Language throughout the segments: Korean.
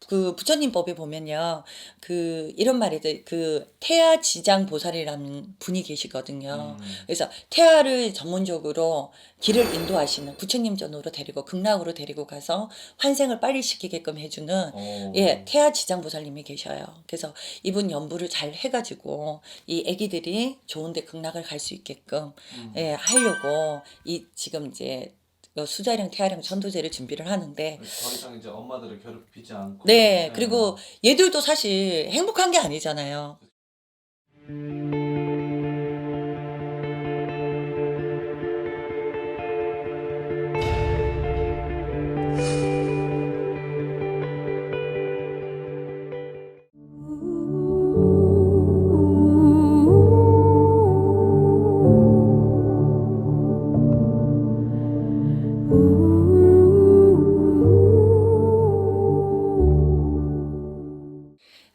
그 부처님법에 보면요. 이런 말이 돼. 태아 지장 보살이라는 분이 계시거든요. 그래서 태아를 전문적으로 길을 인도하시는 부처님 전으로 데리고 극락으로 데리고 가서 환생을 빨리 시키게끔 해주는 태아 지장 보살님이 계셔요. 그래서 이분 연부를 잘 해가지고 이 아기들이 좋은데 극락을 갈 수 있게끔 하려고 지금 이제 수자령 태아령 천도제를 준비를 하는데 더 이상 이제 엄마들을 괴롭히지 않고. 네, 그리고 얘들도 사실 행복한 게 아니잖아요.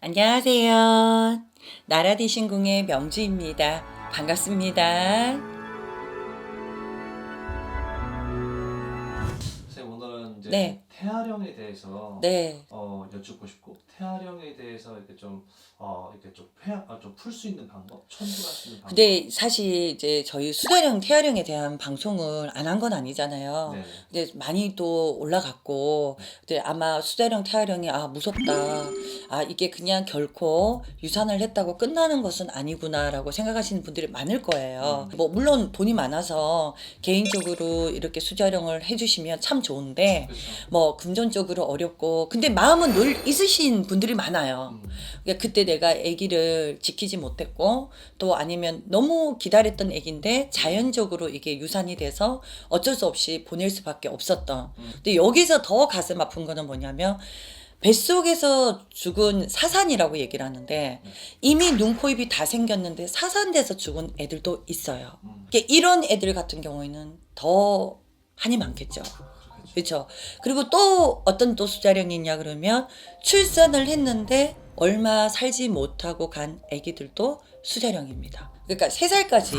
안녕하세요. 나라디신궁의 명주입니다. 반갑습니다. 선생님, 오늘은 이제 네. 태아령에 대해서 네. 여쭙고 싶고, 태아령에 대해서 이렇게 좀 이렇게 좀 풀 수 있는 방법, 천도할 수 있는 방법. 근데 사실 이제 저희 수자령, 태아령에 대한 방송을 안 한 건 아니잖아요. 네. 근데 많이 또 올라갔고, 근데 아마 수자령, 태아령이 무섭다. 이게 그냥 결코 유산을 했다고 끝나는 것은 아니구나라고 생각하시는 분들이 많을 거예요. 뭐 물론 돈이 많아서 개인적으로 이렇게 수자령을 해주시면 참 좋은데, 그렇죠. 뭐 금전적으로 어렵고, 근데 마음은 늘 있으신 분들이 많아요. 그러니까 그때 내가 아기를 지키지 못했고 또 아니면 너무 기다렸던 아기인데 자연적으로 이게 유산이 돼서 어쩔 수 없이 보낼 수밖에 없었던. 근데 여기서 더 가슴 아픈 거는 뭐냐면 뱃속에서 죽은 사산이라고 얘기를 하는데 이미 눈, 코, 입이 다 생겼는데 사산돼서 죽은 애들도 있어요. 그러니까 이런 애들 같은 경우에는 더 한이 많겠죠. 그렇죠. 그리고 또 어떤 또 수자령이 있냐 그러면 출산을 했는데 얼마 살지 못하고 간 아기들도 수자령입니다. 그러니까 3살까지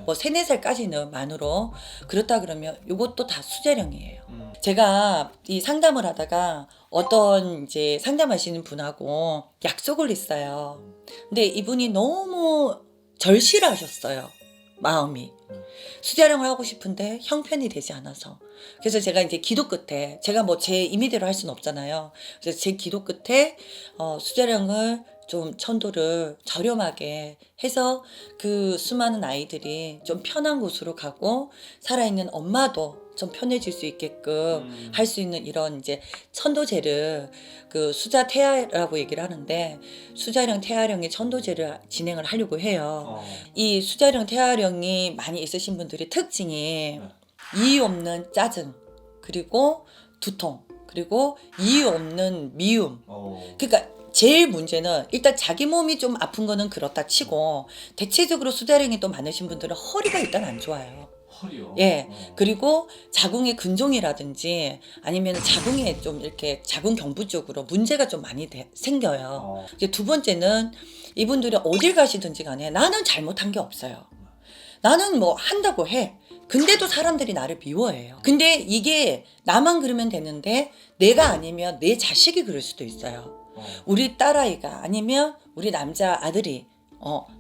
뭐 3, 4살까지는 만으로 그렇다 그러면 이것도 다 수자령이에요. 제가 이 상담을 하다가 어떤 이제 상담하시는 분하고 약속을 했어요. 근데 이분이 너무 절실하셨어요. 마음이. 수자령을 하고 싶은데 형편이 되지 않아서. 그래서 제가 이제 기도 끝에 제가 뭐 제 임의대로 할 수는 없잖아요. 그래서 제 기도 끝에 수자령을 좀 천도를 저렴하게 해서 그 수많은 아이들이 좀 편한 곳으로 가고 살아있는 엄마도 좀 편해질 수 있게끔 할 수 있는 이런 이제 천도제를 수자 태아라고 얘기를 하는데 수자령 태아령의 천도제를 진행을 하려고 해요. 이 수자령 태아령이 많이 있으신 분들의 특징이 이유 없는 짜증 그리고 두통 그리고 이유 없는 미움. 그러니까 제일 문제는 일단 자기 몸이 좀 아픈 거는 그렇다 치고 대체적으로 수자령이 또 많으신 분들은 허리가 일단 안 좋아요. 허리요. 예. 그리고 자궁의 근종이라든지 아니면 자궁에 좀 이렇게 자궁 경부 쪽으로 문제가 좀 많이 생겨요. 이제 두 번째는 이분들이 어딜 가시든지 간에 나는 잘못한 게 없어요. 나는 뭐 한다고 해. 근데도 사람들이 나를 미워해요. 근데 이게 나만 그러면 되는데 내가 아니면 내 자식이 그럴 수도 있어요. 우리 딸아이가 아니면 우리 남자 아들이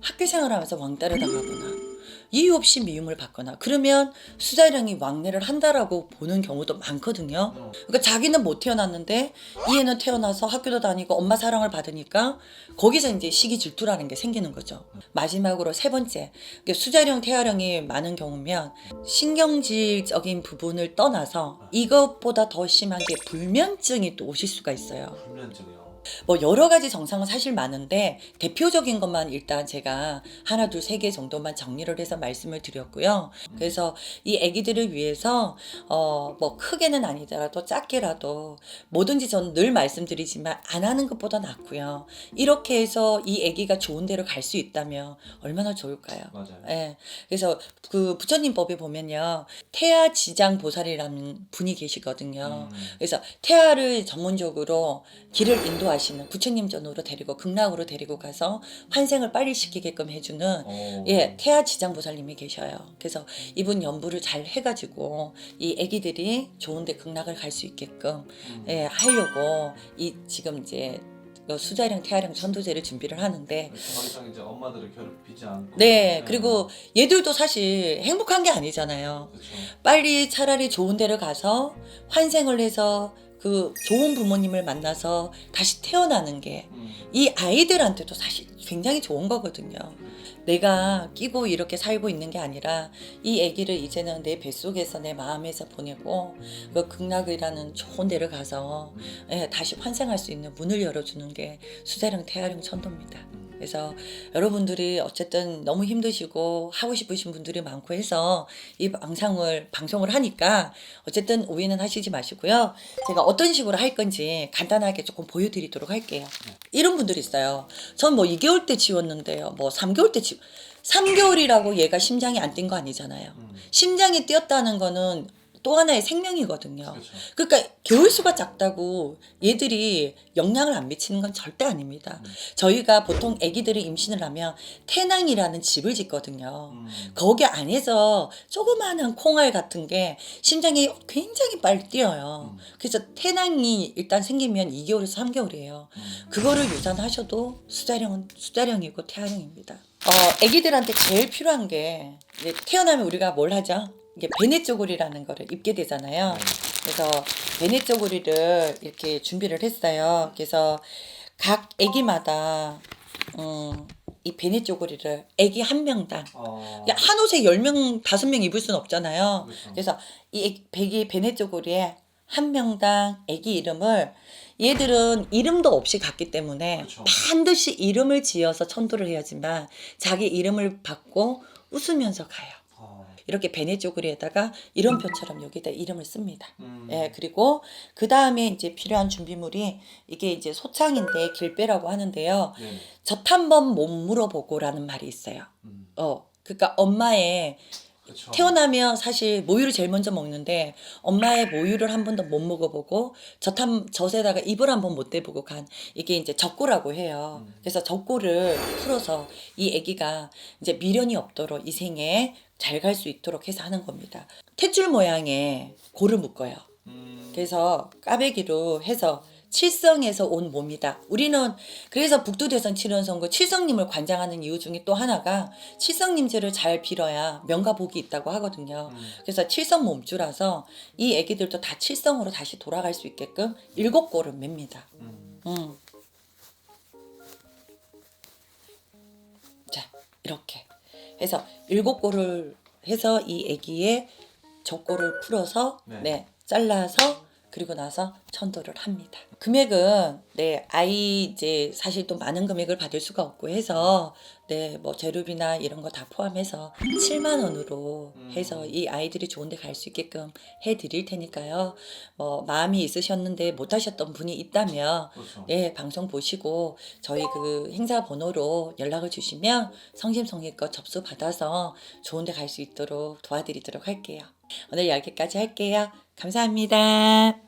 학교 생활하면서 왕따를 당하거나 이유 없이 미움을 받거나 그러면 수자령이 왕래를 한다라고 보는 경우도 많거든요. 그러니까 자기는 못 태어났는데 이 애는 태어나서 학교도 다니고 엄마 사랑을 받으니까 거기서 이제 시기 질투라는 게 생기는 거죠. 마지막으로 세 번째, 수자령 태아령이 많은 경우면 신경질적인 부분을 떠나서 이것보다 더 심한 게 불면증이 또 오실 수가 있어요. 불면증이요. 뭐 여러 가지 정상은 사실 많은데 대표적인 것만 일단 제가 하나, 둘, 세 개 정도만 정리를 해서 말씀을 드렸고요. 그래서 이 아기들을 위해서 뭐 크게는 아니더라도 작게라도 뭐든지 저는 늘 말씀드리지만 안 하는 것보다 낫고요. 이렇게 해서 이 아기가 좋은 데로 갈 수 있다면 얼마나 좋을까요? 맞아요. 예. 그래서 그 부처님법에 보면요. 태아 지장 보살이라는 분이 계시거든요. 그래서 태아를 전문적으로 길을 인도하시는 기도하시는 부처님 전으로 데리고 극락으로 데리고 가서 환생을 빨리 시키게끔 해주는 예, 태아 지장보살님이 계셔요. 그래서 이분 연부를 잘 해가지고 이 아기들이 좋은데 극락을 갈 수 있게끔 예, 하려고 이 지금 이제 수자령 태아령 천도제를 준비를 하는데 더 이상 이제 엄마들을 괴롭히지 않고. 네, 그리고 얘들도 사실 행복한 게 아니잖아요. 그렇죠. 빨리 차라리 좋은 데를 가서 환생을 해서 그 좋은 부모님을 만나서 다시 태어나는 게 이 아이들한테도 사실 굉장히 좋은 거거든요. 내가 끼고 이렇게 살고 있는 게 아니라 이 아기를 이제는 내 뱃속에서 내 마음에서 보내고 그 극락이라는 좋은 데를 가서 예, 다시 환생할 수 있는 문을 열어주는 게 수자령 태아령 천도입니다. 그래서 여러분들이 어쨌든 너무 힘드시고 하고 싶으신 분들이 많고 해서 이 방송을 하니까 어쨌든 오해는 하시지 마시고요. 제가 어떤 식으로 할 건지 간단하게 조금 보여드리도록 할게요. 이런 분들이 있어요. 전 뭐 2개월 때 지웠는데요. 뭐 3개월 때 3개월이라고 얘가 심장이 안 뛴 거 아니잖아요. 심장이 뛰었다는 거는 또 하나의 생명이거든요. 그렇죠. 그러니까 개월수가 작다고 얘들이 영향을 안 미치는 건 절대 아닙니다. 저희가 보통 아기들이 임신을 하면 태낭이라는 집을 짓거든요. 거기 안에서 조그마한 콩알 같은 게 심장이 굉장히 빨리 뛰어요. 그래서 태낭이 일단 생기면 2개월에서 3개월이에요. 그거를 유산하셔도 수자령이고 태아령입니다. 아기들한테 제일 필요한 게 이제 태어나면 우리가 뭘 하죠? 이게 베네쪼고리라는 거를 입게 되잖아요. 그래서 베네쪼고리를 이렇게 준비를 했어요. 그래서 각 아기마다 이 베네쪼고리를 아기 한 명당 한 옷에 10명, 5명 입을 수는 없잖아요. 그렇죠. 그래서 이 베네쪼고리에 한 명당 아기 이름을 얘들은 이름도 없이 갔기 때문에 그렇죠. 반드시 이름을 지어서 천도를 해야지만 자기 이름을 받고 웃으면서 가요. 이렇게 베네쪼고리에다가 이름표처럼 여기다 이름을 씁니다. 예, 그리고 그 다음에 이제 필요한 준비물이 이게 이제 소창인데 길배라고 하는데요. 네. 젖 한 번 못 물어보고라는 말이 있어요. 그러니까 엄마의 그렇죠. 태어나면 사실 모유를 제일 먼저 먹는데 엄마의 모유를 한 번도 못 먹어보고 젖에다가 입을 한 번 못 대보고 간 이게 이제 젖고라고 해요. 그래서 젖고를 풀어서 이 아기가 이제 미련이 없도록 이 생에 잘 갈 수 있도록 해서 하는 겁니다. 탯줄 모양의 고를 묶어요. 그래서 까베기로 해서 칠성에서 온 몸이다. 우리는 그래서 북두대선 칠원성구 칠성님을 관장하는 이유 중에 또 하나가 칠성님제를 잘 빌어야 명과 복이 있다고 하거든요. 그래서 칠성 몸주라서 이 애기들도 다 칠성으로 다시 돌아갈 수 있게끔 7골을 맵니다. 자, 이렇게 해서 7골을 해서 이 애기의 젖골을 풀어서 네. 잘라서 그리고 나서 천도를 합니다. 금액은 아이 이제 사실 또 많은 금액을 받을 수가 없고 해서 뭐 재료비나 이런 거 다 포함해서 7만 원으로 해서 이 아이들이 좋은 데 갈 수 있게끔 해 드릴 테니까요. 뭐 마음이 있으셨는데 못 하셨던 분이 있다면 그렇죠. 방송 보시고 저희 그 행사 번호로 연락을 주시면 성심성의껏 접수 받아서 좋은 데 갈 수 있도록 도와드리도록 할게요. 오늘 여기까지 할게요. 감사합니다.